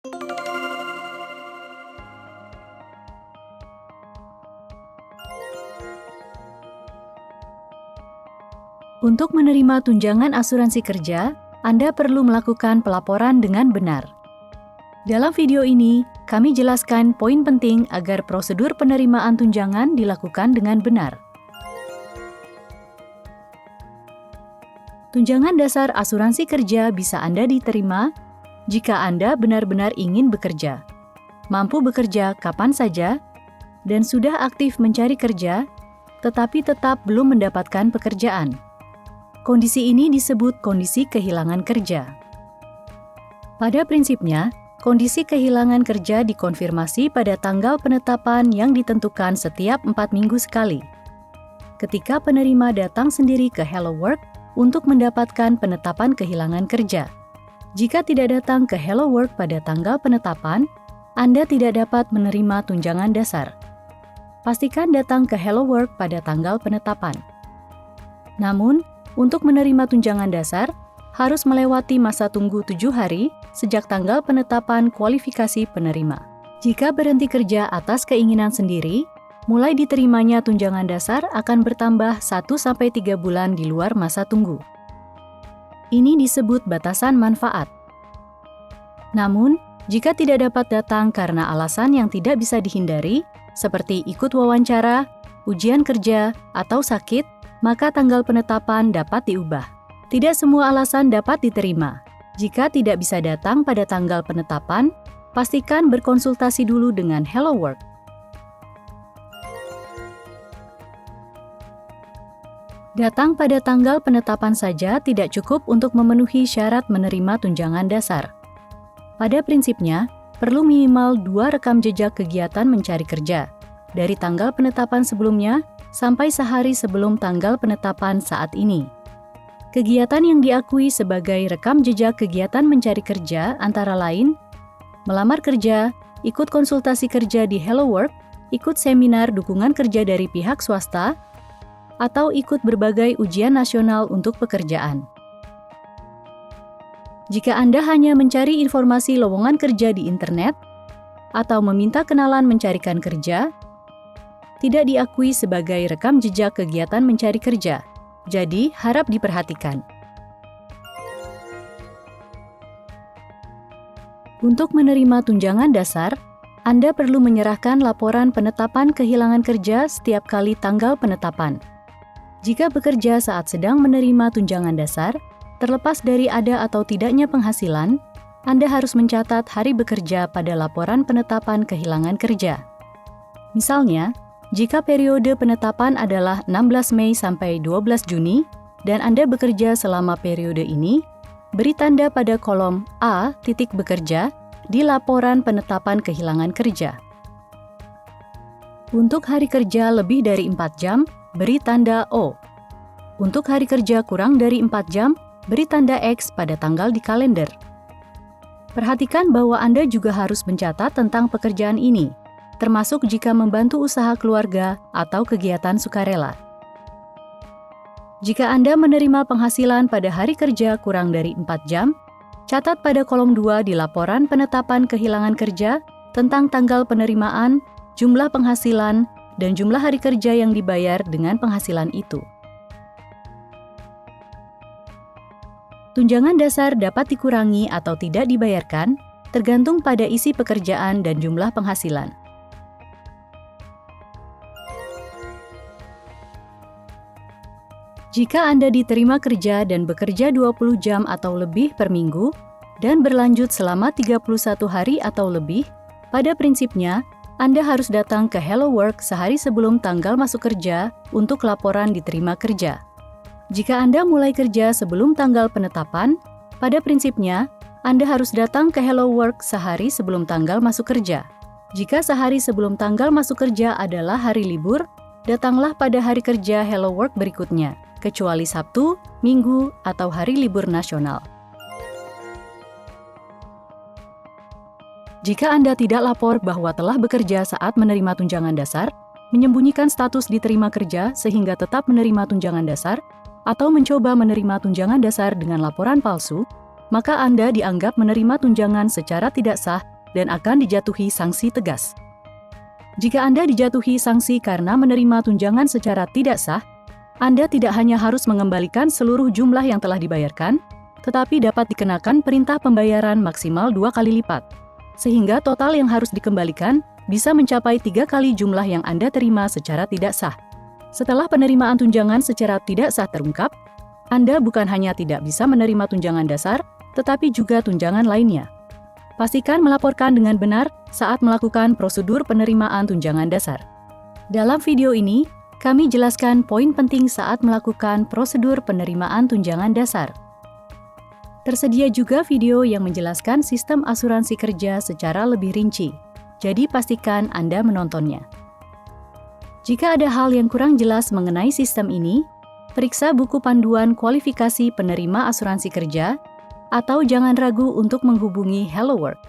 Untuk menerima tunjangan asuransi kerja, Anda perlu melakukan pelaporan dengan benar. Dalam video ini, kami jelaskan poin penting agar prosedur penerimaan tunjangan dilakukan dengan benar. Tunjangan dasar asuransi kerja bisa Anda diterima jika Anda benar-benar ingin bekerja, mampu bekerja kapan saja, dan sudah aktif mencari kerja, tetapi tetap belum mendapatkan pekerjaan. Kondisi ini disebut kondisi kehilangan kerja. Pada prinsipnya, kondisi kehilangan kerja dikonfirmasi pada tanggal penetapan yang ditentukan setiap 4 minggu sekali. Ketika penerima datang sendiri ke Hello Work untuk mendapatkan penetapan kehilangan kerja. Jika tidak datang ke Hello Work pada tanggal penetapan, Anda tidak dapat menerima tunjangan dasar. Pastikan datang ke Hello Work pada tanggal penetapan. Namun, untuk menerima tunjangan dasar, harus melewati masa tunggu 7 hari sejak tanggal penetapan kualifikasi penerima. Jika berhenti kerja atas keinginan sendiri, mulai diterimanya tunjangan dasar akan bertambah 1-3 bulan di luar masa tunggu. Ini disebut batasan manfaat. Namun, jika tidak dapat datang karena alasan yang tidak bisa dihindari, seperti ikut wawancara, ujian kerja, atau sakit, maka tanggal penetapan dapat diubah. Tidak semua alasan dapat diterima. Jika tidak bisa datang pada tanggal penetapan, pastikan berkonsultasi dulu dengan Hello Work. Datang pada tanggal penetapan saja tidak cukup untuk memenuhi syarat menerima tunjangan dasar. Pada prinsipnya, perlu minimal 2 rekam jejak kegiatan mencari kerja, dari tanggal penetapan sebelumnya sampai sehari sebelum tanggal penetapan saat ini. Kegiatan yang diakui sebagai rekam jejak kegiatan mencari kerja antara lain, melamar kerja, ikut konsultasi kerja di Hello Work, ikut seminar dukungan kerja dari pihak swasta, atau ikut berbagai ujian nasional untuk pekerjaan. Jika Anda hanya mencari informasi lowongan kerja di internet, atau meminta kenalan mencarikan kerja, tidak diakui sebagai rekam jejak kegiatan mencari kerja, jadi harap diperhatikan. Untuk menerima tunjangan dasar, Anda perlu menyerahkan laporan penetapan kehilangan kerja setiap kali tanggal penetapan. Jika bekerja saat sedang menerima tunjangan dasar, terlepas dari ada atau tidaknya penghasilan, Anda harus mencatat hari bekerja pada laporan penetapan kehilangan kerja. Misalnya, jika periode penetapan adalah 16 Mei sampai 12 Juni dan Anda bekerja selama periode ini, beri tanda pada kolom A titik bekerja di laporan penetapan kehilangan kerja. Untuk hari kerja lebih dari 4 jam, beri tanda O. Untuk hari kerja kurang dari 4 jam, beri tanda X pada tanggal di kalender. Perhatikan bahwa Anda juga harus mencatat tentang pekerjaan ini, termasuk jika membantu usaha keluarga atau kegiatan sukarela. Jika Anda menerima penghasilan pada hari kerja kurang dari 4 jam, catat pada kolom 2 di laporan penetapan kehilangan kerja tentang tanggal penerimaan, jumlah penghasilan, dan jumlah hari kerja yang dibayar dengan penghasilan itu. Tunjangan dasar dapat dikurangi atau tidak dibayarkan, tergantung pada isi pekerjaan dan jumlah penghasilan. Jika Anda diterima kerja dan bekerja 20 jam atau lebih per minggu dan berlanjut selama 31 hari atau lebih, pada prinsipnya, Anda harus datang ke Hello Work sehari sebelum tanggal masuk kerja untuk laporan diterima kerja. Jika Anda mulai kerja sebelum tanggal penetapan, pada prinsipnya, Anda harus datang ke Hello Work sehari sebelum tanggal masuk kerja. Jika sehari sebelum tanggal masuk kerja adalah hari libur, datanglah pada hari kerja Hello Work berikutnya, kecuali Sabtu, Minggu, atau hari libur nasional. Jika Anda tidak lapor bahwa telah bekerja saat menerima tunjangan dasar, menyembunyikan status diterima kerja sehingga tetap menerima tunjangan dasar, atau mencoba menerima tunjangan dasar dengan laporan palsu, maka Anda dianggap menerima tunjangan secara tidak sah dan akan dijatuhi sanksi tegas. Jika Anda dijatuhi sanksi karena menerima tunjangan secara tidak sah, Anda tidak hanya harus mengembalikan seluruh jumlah yang telah dibayarkan, tetapi dapat dikenakan perintah pembayaran maksimal 2 kali lipat, sehingga total yang harus dikembalikan bisa mencapai 3 kali jumlah yang Anda terima secara tidak sah. Setelah penerimaan tunjangan secara tidak sah terungkap, Anda bukan hanya tidak bisa menerima tunjangan dasar, tetapi juga tunjangan lainnya. Pastikan melaporkan dengan benar saat melakukan prosedur penerimaan tunjangan dasar. Dalam video ini, kami jelaskan poin penting saat melakukan prosedur penerimaan tunjangan dasar. Tersedia juga video yang menjelaskan sistem asuransi kerja secara lebih rinci, jadi pastikan Anda menontonnya. Jika ada hal yang kurang jelas mengenai sistem ini, periksa buku panduan kualifikasi penerima asuransi kerja, atau jangan ragu untuk menghubungi Hello Work.